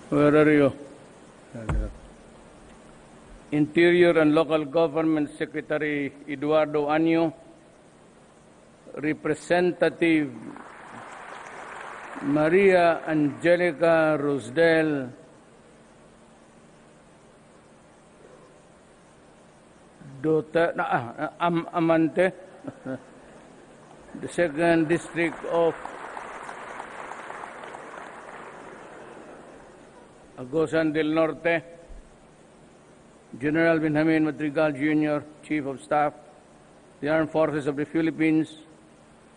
Where are you? Interior and Local Government Secretary Eduardo Anyo, Representative Maria Angelica Rosdel Amante, the 2nd District of Agusan del Norte, General Benjamin Madrigal Jr., Chief of Staff, the Armed Forces of the Philippines,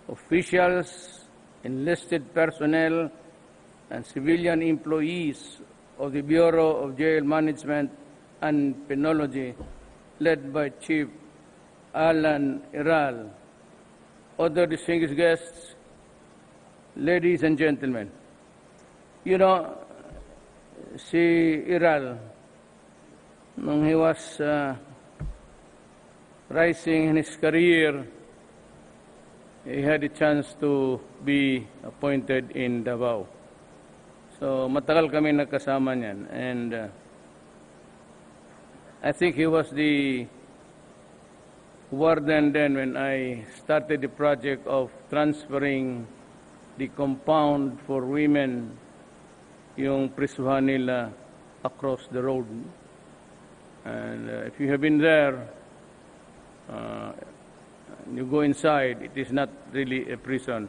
officials, enlisted personnel, and civilian employees of the Bureau of Jail Management and Penology, led by Chief Alan Iral, other distinguished guests, ladies and gentlemen. You know, si Iral, when he was rising in his career, he had a chance to be appointed in Davao. So matagal kami nagkasama niyan, and I think he was the warden then when I started the project of transferring the compound for women, yung prisuhan nila, across the road. And if you have been there, you go inside, it is not really a prison.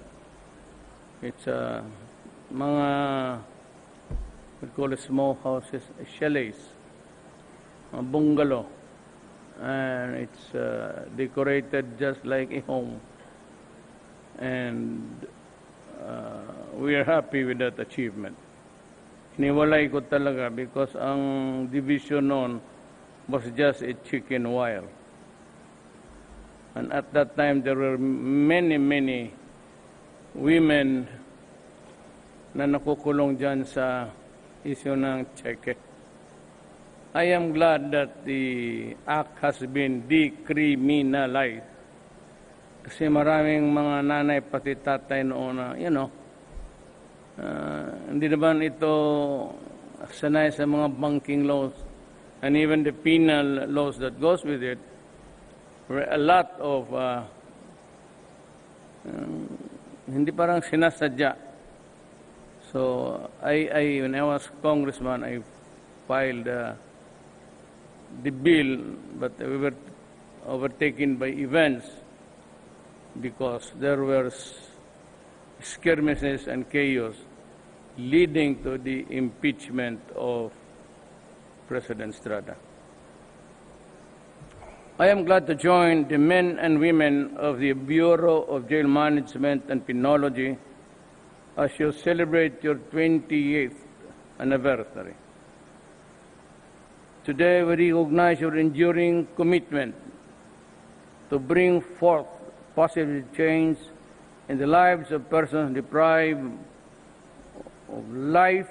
It's mga, we call it small houses, chalets, a bungalow, and it's decorated just like a home. And we are happy with that achievement. Hiniwalay ko talaga because ang division noon was just a chicken wire. And at that time, there were many, many women na nakukulong dyan sa issue ng cheque. I am glad that the act has been decriminalized. Kasi maraming mga nanay pati tatay noon na, hindi naman ito sanay sa mga banking laws and even the penal laws that goes with it. Were a lot of hindi parang sinasadya. So when I was congressman, I filed the bill, but we were overtaken by events because there were skirmishes and chaos leading to the impeachment of President Estrada. I am glad to join the men and women of the Bureau of Jail Management and Penology as you celebrate your 28th anniversary. Today we recognize your enduring commitment to bring forth positive change in the lives of persons deprived of life,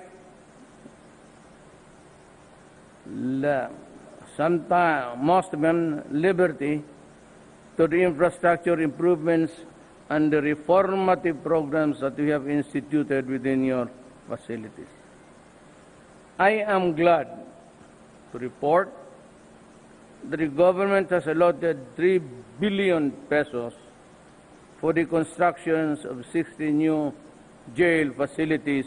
sometimes, most of them, liberty, to the infrastructure improvements and the reformative programs that we have instituted within your facilities. I am glad to report that the government has allotted 3 billion pesos for the constructions of 60 new jail facilities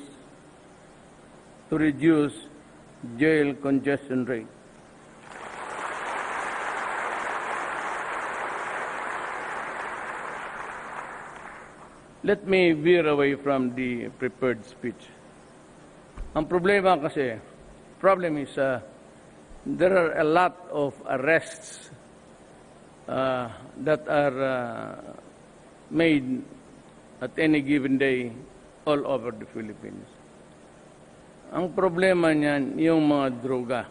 to reduce jail congestion rate. Let me veer away from the prepared speech. Ang problem is there are a lot of arrests that are made at any given day all over the Philippines. Ang problema niyan, yung mga droga.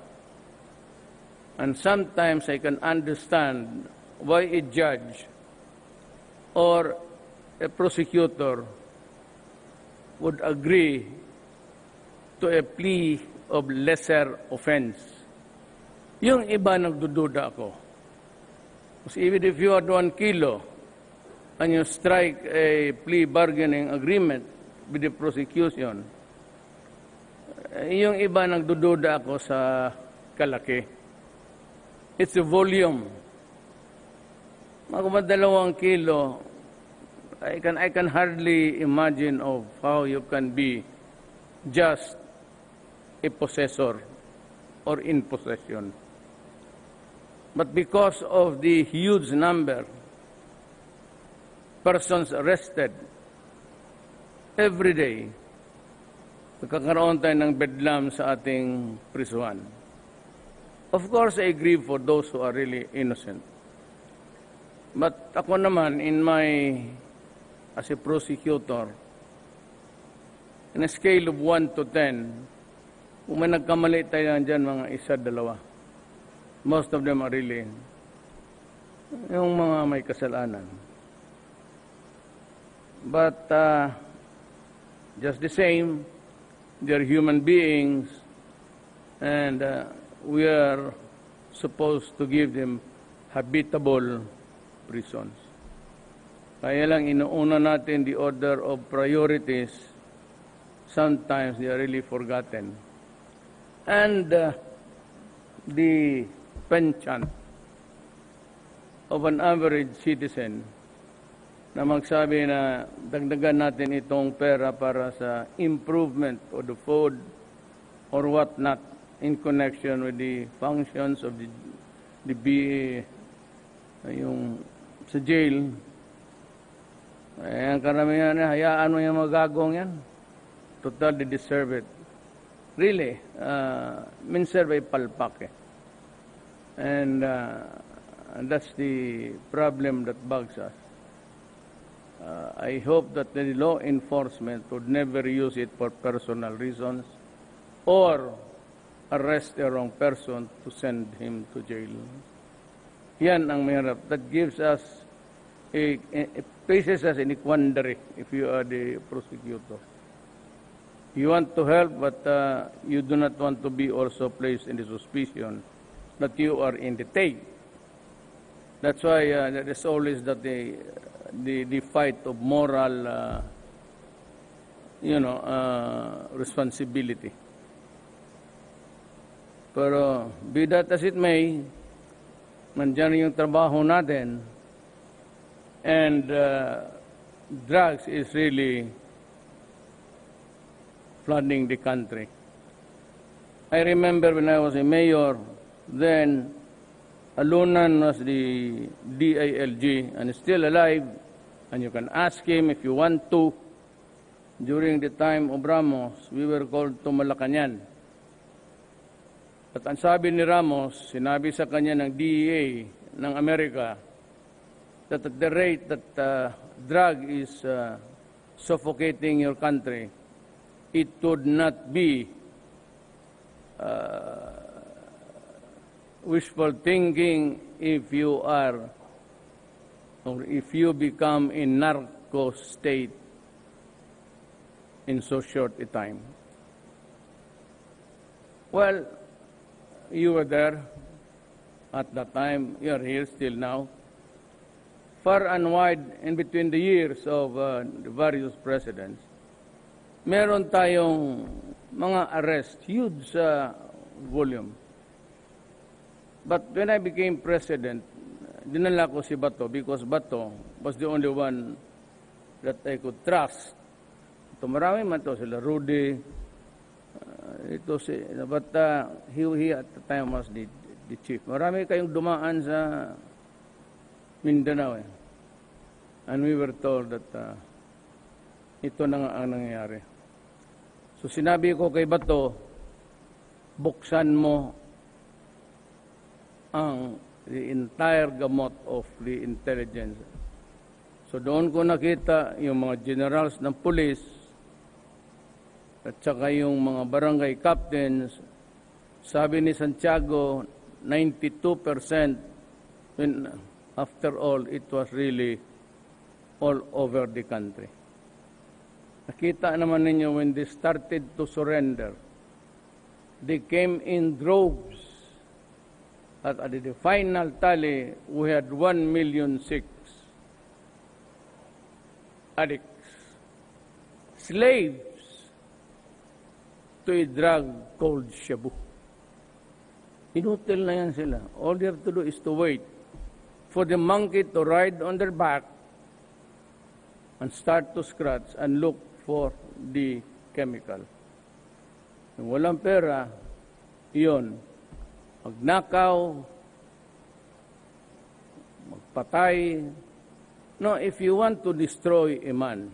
And sometimes I can understand why a judge or a prosecutor would agree to a plea of lesser offense. Yung iba nagdududa ako. Because even if you had 1 kilo and you strike a plea bargaining agreement with the prosecution, Yung iba nagdududa ako sa kalaki. It's a volume. Mga 2 kilo, I can hardly imagine of how you can be just a possessor or in possession. But because of the huge number persons arrested every day, nagkakaroon tayo ng bedlam sa ating prisuhan. Of course, I grieve for those who are really innocent. But ako naman, as a prosecutor, in a scale of 1 to 10, kung may nagkamali tayo dyan, mga 1, 2. Most of them are really yung mga may kasalanan. But just the same, they're human beings, and we are supposed to give them habitable prisons. Kaya lang inuuna natin the order of priorities. Sometimes they are really forgotten. And the penchant of an average citizen na magsabi na dagdagan natin itong pera para sa improvement of the food or what not in connection with the functions of the BA, yung sa jail. Ang karamihan na, hayaan mo yung magagong yan. Total, they deserve it. Really, minsan may palpak eh. And that's the problem that bugs us. I hope that the law enforcement would never use it for personal reasons or arrest the wrong person to send him to jail. Yan ang mahirap. That gives us, places us in a quandary if you are the prosecutor. You want to help, but you do not want to be also placed in the suspicion that you are in the take. That's why there is always that the fight of moral, responsibility. Pero be that as it may, nandiyan yung trabaho natin, and drugs is really flooding the country. I remember when I was a mayor, then Alunan was the DILG and is still alive, and you can ask him if you want to. During the time of Ramos, we were called to Malacañang. At ang sabi ni Ramos, sinabi sa kanya ng DEA ng Amerika that at the rate that drug is suffocating your country, it would not be wishful thinking if you are or if you become a narco state in so short a time. Well, you were there at that time. You are here still now. Far and wide in between the years of the various presidents, meron tayong mga arrest, huge volume. But when I became president, dinala ko si Bato because Bato was the only one that I could trust. Ito marami man to, sila Rudy, but he at the time was the chief. Marami kayong dumaan sa Mindanao eh. And we were told that ito na nga ang nangyayari. So sinabi ko kay Bato, buksan mo the entire gamot of the intelligence. So doon ko nakita yung mga generals ng police at saka yung mga barangay captains. Sabi ni Santiago, 92%, when after all, it was really all over the country. Nakita naman ninyo when they started to surrender, they came in droves. At the final tally, we had 1,000,006 addicts, slaves. to a drug called shabu. Inutil na yan sila. All they have to do is to wait for the monkey to ride on their back and start to scratch and look for the chemical. Kung walang pera, iyon, magnakaw, magpatay. No, if you want to destroy a man,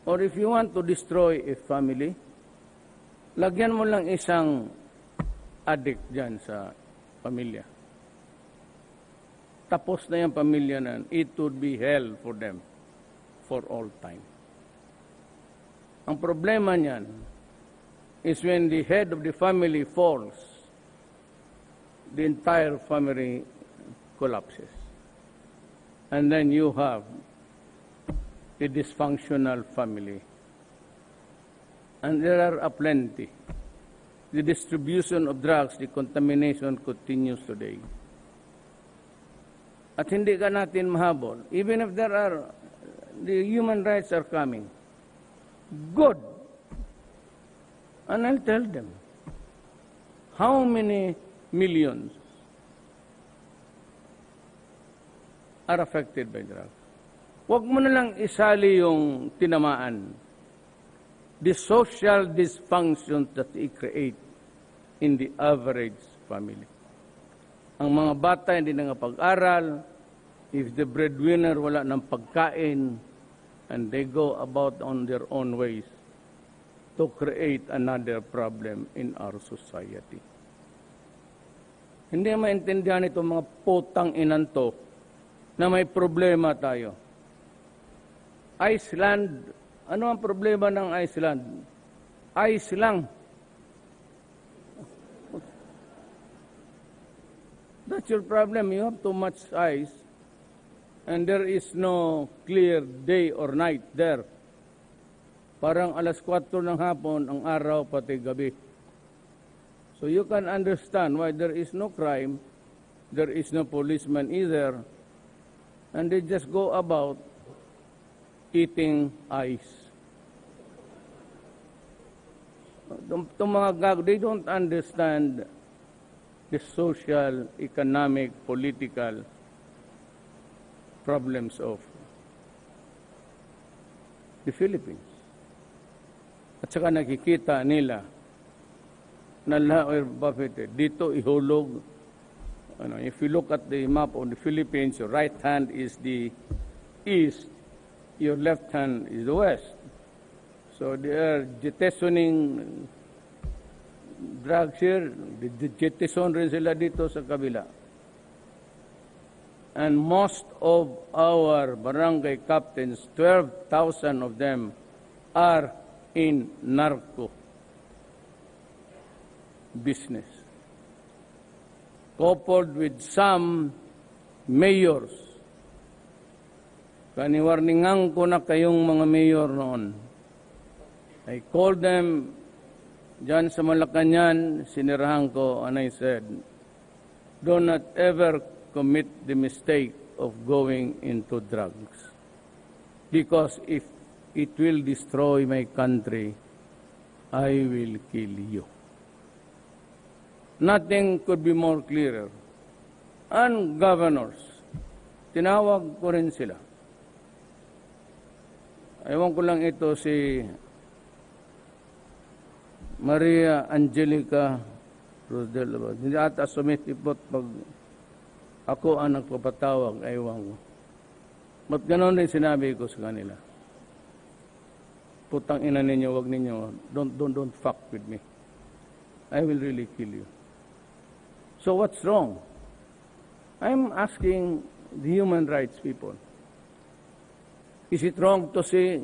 or if you want to destroy a family, lagyan mo lang isang addict dyan sa pamilya. Tapos na yung pamilya na, it would be hell for them for all time. Ang problema niyan is when the head of the family falls, the entire family collapses. And then you have a dysfunctional family. And there are aplenty. The distribution of drugs, the contamination continues today. At hindi ka natin mahabol. Even if there are, the human rights are coming. Good. And I'll tell them, how many millions are affected by drugs? Huwag mo na lang isali yung tinamaan. The social dysfunction that they create in the average family. Ang mga bata hindi na pag-aral, if the breadwinner wala ng pagkain, and they go about on their own ways to create another problem in our society. Hindi maintindihan itong mga putang inanto na may problema tayo. Iceland, ano ang problema ng Iceland? Ice lang. That's your problem. You have too much ice and there is no clear day or night there. Parang alas 4 ng hapon ang araw pati gabi. So you can understand why there is no crime, there is no policeman either, and they just go about eating ice. Itong mga gago, they don't understand the social, economic, political problems of the Philippines. At saka nakikita nila na dito ihulog. If you look at the map of the Philippines, your right hand is the east, your left hand is the west. So they are jettisoning drugs here, jettison rin sila dito sa kabila. And most of our barangay captains, 12,000 of them, are in narco business. Coupled with some mayors. Kaniwarningan ko na kayong mga mayor noon. I called them dyan sa Malacanang, sinirahan ko, and I said, do not ever commit the mistake of going into drugs. Because if it will destroy my country, I will kill you. Nothing could be more clearer. And governors, tinawag ko rin sila. Ewan ko lang ito si Maria Angelica Rosdell. Hindi ata sumitipot pag ako ang nagpapatawag, ewan ko. Ba't ganon rin sinabi ko sa kanila? Putang ina ninyo, wag ninyo, don't fuck with me. I will really kill you. So what's wrong? I'm asking the human rights people. Is it wrong to say,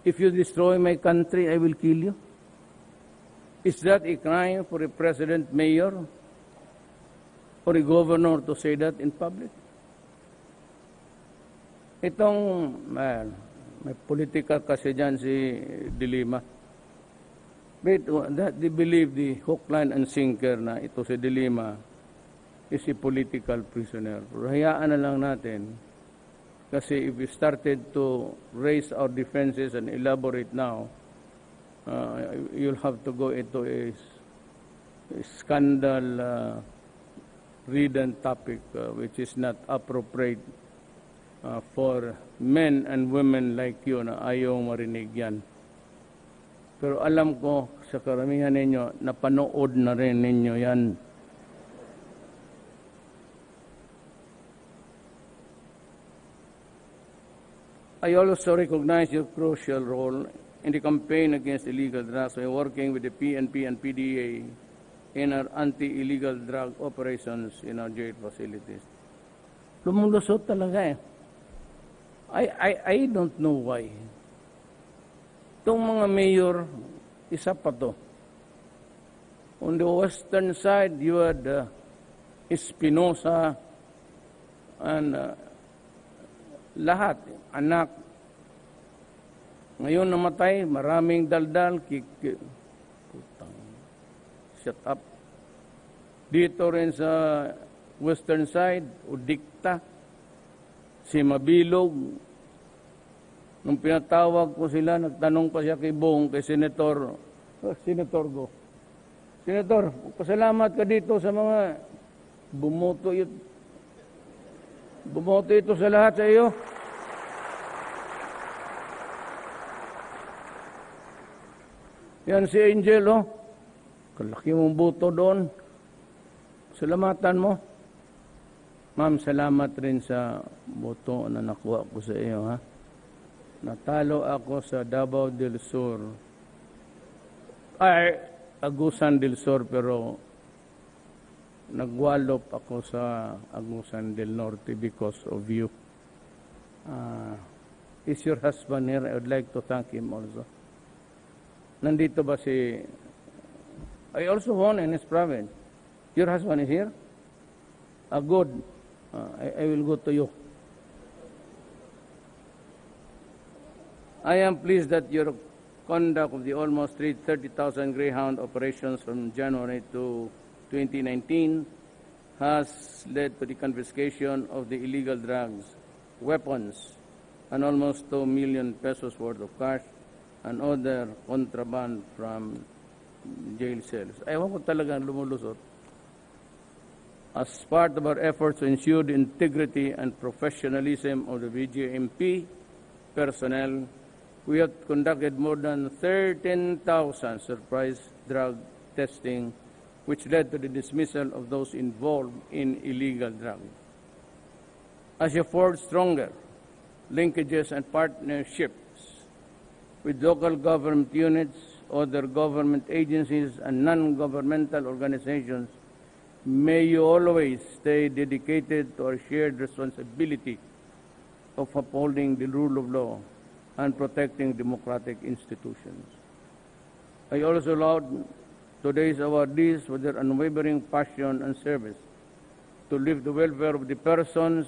if you destroy my country, I will kill you? Is that a crime for a president, mayor, or a governor to say that in public? Itong, may political kasi dyan si Dilima. But they believe the hook, line, and sinker na ito si Dilima is a political prisoner. Pero hayaan na lang natin kasi if we started to raise our defenses and elaborate now, you'll have to go into a scandal ridden topic which is not appropriate for men and women like you na ayaw marinig yan. Pero alam ko sa karamihan ninyo, napanood na rin ninyo yan. I also recognize your crucial role in the campaign against illegal drugs by working with the PNP and PDA in our anti-illegal drug operations in our jail facilities. Lumulusot talaga eh. I don't know why. Itong mga mayor, isa pa to. On the western side, you had Espinosa and lahat, anak. Ngayon namatay, maraming daldal, putang, shut up. Dito rin sa western side, Udikta, si Mabilog. Nung pinatawag ko sila, nagtanong pa siya kay Bong, kay Senator Go. Senator, pasalamat ka dito sa mga bumoto ito sa lahat sa iyo. Yan si Angel, oh. Kalaki mong buto doon. Salamatan mo. Ma'am, salamat rin sa buto na nakuha ko sa iyo, ha. Natalo ako sa Davao del Sur. Agusan del Sur, pero nagwalop ako sa Agusan del Norte because of you. Is your husband here? I would like to thank him also. Nandito ba si... I also won in his province. Your husband is here? Good. I will go to you. I am pleased that your conduct of the almost 30,000 Greyhound operations from January to 2019 has led to the confiscation of the illegal drugs, weapons, and almost 2 million pesos worth of cash and other contraband from jail cells. Ewan ko talagang lumulusot. As part of our efforts to ensure the integrity and professionalism of the BJMP personnel, we have conducted more than 13,000 surprise drug testing, which led to the dismissal of those involved in illegal drugs. As you forge stronger linkages and partnerships with local government units, other government agencies, and non-governmental organizations, may you always stay dedicated to our shared responsibility of upholding the rule of law and protecting democratic institutions. I also laud today's awardees for their unwavering passion and service to live the welfare of the persons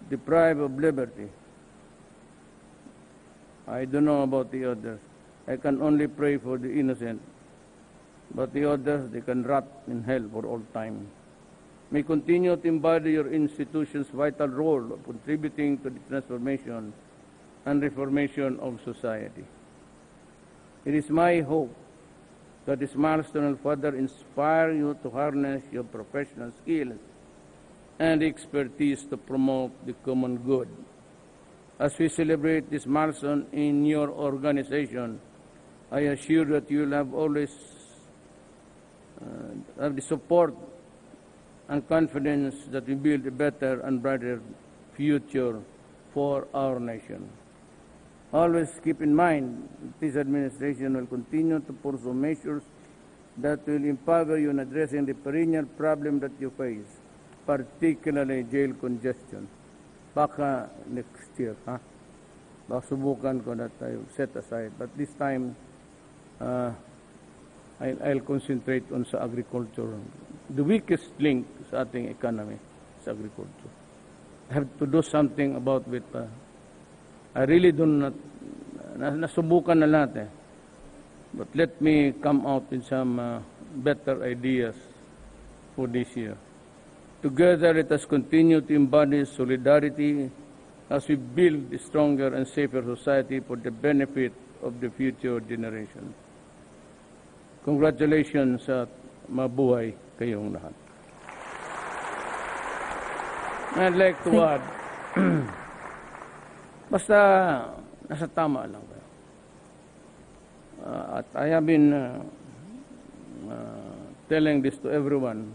deprived of liberty. I don't know about the others. I can only pray for the innocent, but the others, they can rot in hell for all time. May continue to embody your institution's vital role of contributing to the transformation and reformation of society. It is my hope that this milestone will further inspire you to harness your professional skills and expertise to promote the common good. As we celebrate this milestone in your organization, I assure that you will have always have the support and confidence that we build a better and brighter future for our nation. Always keep in mind that this administration will continue to pursue measures that will empower you in addressing the perennial problem that you face, particularly jail congestion. Baka next year, ha? Baka subukan ko that I set aside. But this time, I'll concentrate on sa agriculture. The weakest link sa ating economy is agriculture. I have to do something about it. I really do not, nasubukan na lahat eh. But let me come out with some better ideas for this year. Together, let us continue to embody solidarity as we build a stronger and safer society for the benefit of the future generations. Congratulations at mabuhay kayong lahat. I'd like to add, basta nasa tama lang kayo. At I have been telling this to everyone,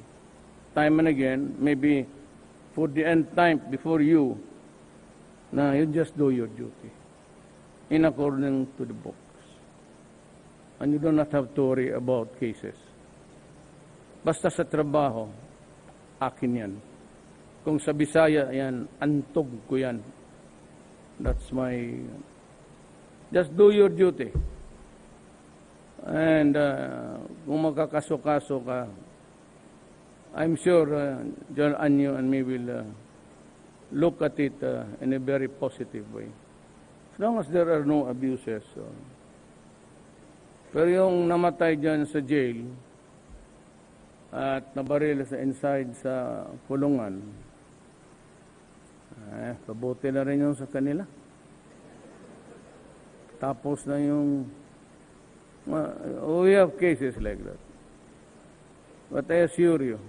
time and again, maybe for the end time before you, na you just do your duty in according to the books. And you do not have to worry about cases. Basta sa trabaho, akin yan. Kung sa Bisaya yan, antog ko yan. That's my... Just do your duty. And kung magkakaso-kaso ka, I'm sure John Anyo and me will look at it in a very positive way. As long as there are no abuses. Pero yung namatay dyan sa jail at nabaril sa inside sa kulungan, pabuti na rin yung sa kanila. Tapos na yung... we have cases like that. But I assure you,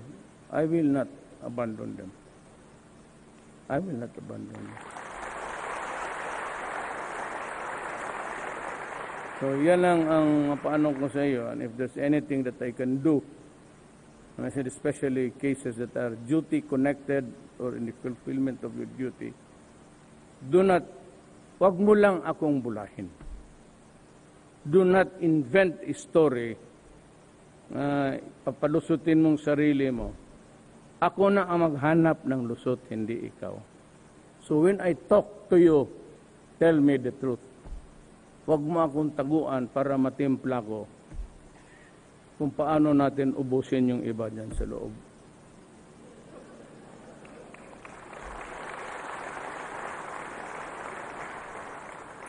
I will not abandon them. I will not abandon them. So yan lang ang paano ko sa iyo. And if there's anything that I can do, and I said especially cases that are duty connected or in the fulfillment of your duty, wag mo lang akong bulahin. Do not invent a story na papalusutin mong sarili mo. Ako na ang maghanap ng lusot, hindi ikaw. So when I talk to you, tell me the truth. Wag mo akong taguan para matimpla ko kung paano natin ubusin yung iba dyan sa loob.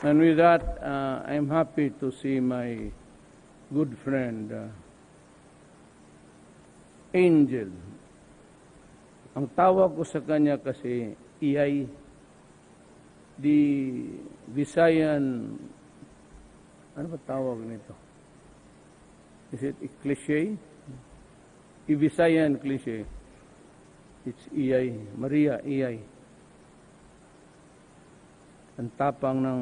And with that, I'm happy to see my good friend, Angel. Ang tawag ko sa kanya kasi, Iyay, the Visayan, ano ba tawag nito? Is it a cliche? A Visayan cliche. It's Iyay, Maria Iyay. Ang tapang ng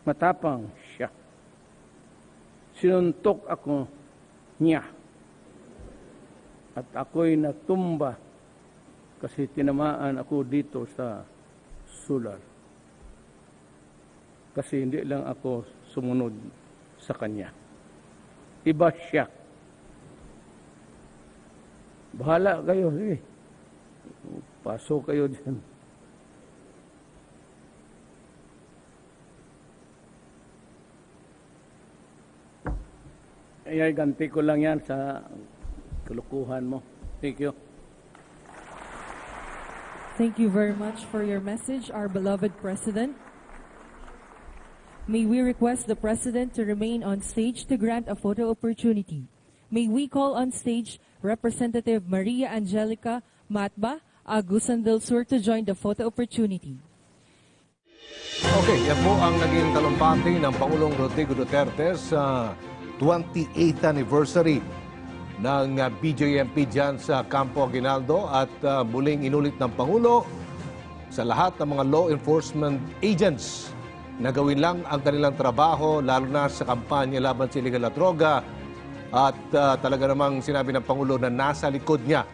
matapang siya. Sinuntok ako niya. At ako'y natumba kasi tinamaan ako dito sa sular. Kasi hindi lang ako sumunod sa kanya. Iba siya. Bahala kayo. Sige. Pasok kayo dyan. Ay, ganti ko lang yan sa kulukuhan mo. Thank you. Thank you very much for your message, our beloved President. May we request the President to remain on stage to grant a photo opportunity. May we call on stage Representative Maria Angelica Matba, Agusan del Sur to join the photo opportunity. Okay, yan po ang naging talumpati ng Pangulong Rodrigo Duterte sa 28th anniversary ng BJMP dyan sa Campo Aguinaldo at muling inulit ng Pangulo sa lahat ng mga law enforcement agents na gawin lang ang kanilang trabaho lalo na sa kampanya laban sa illegal na droga at talaga namang sinabi ng Pangulo na nasa likod niya.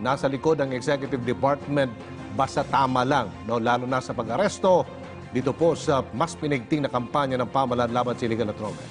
Nasa likod ang Executive Department basta tama lang, no? Lalo na sa pag-aresto dito po sa mas pinigting na kampanya ng pamahalaan laban sa illegal na droga.